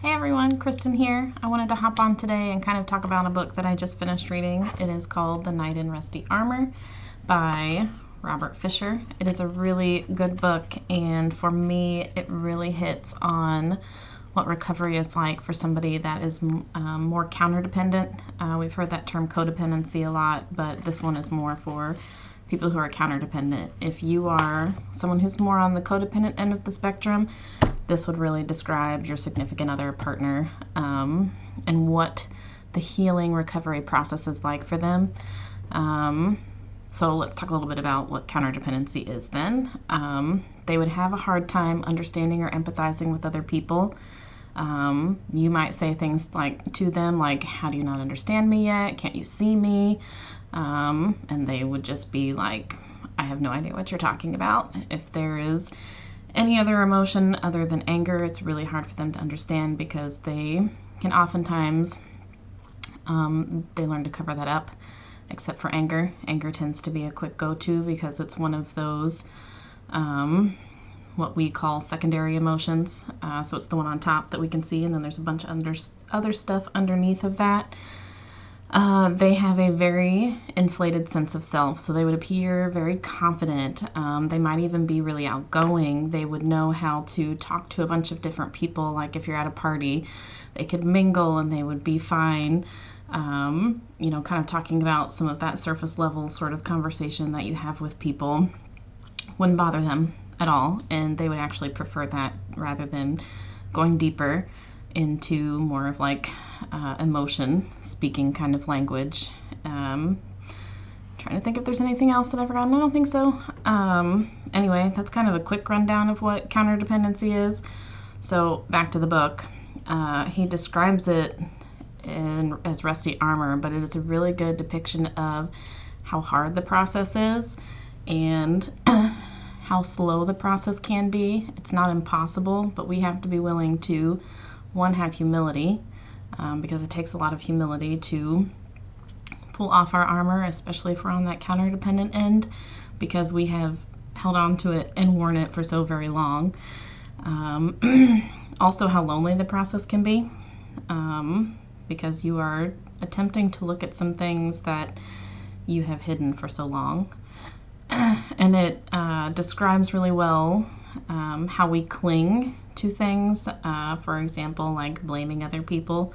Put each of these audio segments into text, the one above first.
Hey everyone, Kristen here. I wanted to hop on today and kind of talk about a book that I just finished reading. It is called The Knight in Rusty Armor by Robert Fisher. It is a really good book, and for me it really hits on what recovery is like for somebody that is more counter-dependent. We've heard that term codependency a lot, but this one is more for people who are counter-dependent. If you are someone who's more on the codependent end of the spectrum, this would really describe your significant other, partner, and what the healing recovery process is like for them. So let's talk a little bit about what counterdependency is then. They would have a hard time understanding or empathizing with other people. You might say things like to them like, how do you not understand me yet? Can't you see me? And they would just be like, I have no idea what you're talking about. If there is any other emotion other than anger, it's really hard for them to understand because they can oftentimes, they learn to cover that up, except for anger. Anger tends to be a quick go-to because it's one of those, what we call secondary emotions. So it's the one on top that we can see, and then there's a bunch of other stuff underneath of that. They have a very inflated sense of self, so they would appear very confident. They might even be really outgoing. They would know how to talk to a bunch of different people. Like if you're at a party, they could mingle and they would be fine. Kind of talking about some of that surface level sort of conversation that you have with people wouldn't bother them at all, and they would actually prefer that rather than going deeper into more of like emotion speaking kind of language. Trying to think if there's anything else that I've forgotten. I don't think so. Anyway, that's kind of a quick rundown of what counterdependency is. So back to the book. He describes it as rusty armor, but it is a really good depiction of how hard the process is and how slow the process can be. It's not impossible, but we have to be willing to, one, have humility, because it takes a lot of humility to pull off our armor, especially if we're on that counter-dependent end, because we have held on to it and worn it for so very long. Also, how lonely the process can be, because you are attempting to look at some things that you have hidden for so long. And it describes really well how we cling to things, for example, like blaming other people,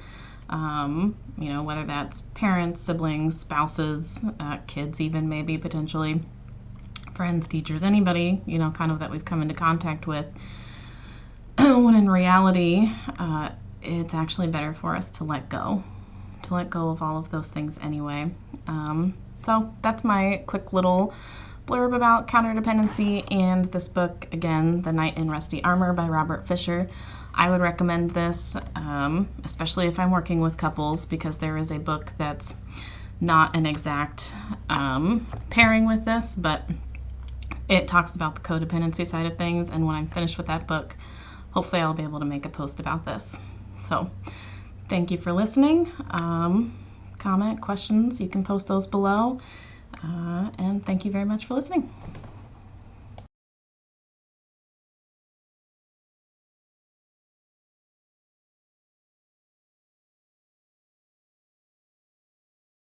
whether that's parents, siblings, spouses, kids even maybe potentially, friends, teachers, anybody, kind of that we've come into contact with, when in reality, it's actually better for us to let go of all of those things anyway. So that's my quick little blurb about counterdependency and this book, again, The Knight in Rusty Armor by Robert Fisher. I would recommend this, especially if I'm working with couples, because there is a book that's not an exact pairing with this, but it talks about the codependency side of things, and when I'm finished with that book, hopefully I'll be able to make a post about this. So thank you for listening. Comment, questions, you can post those below. And thank you very much for listening.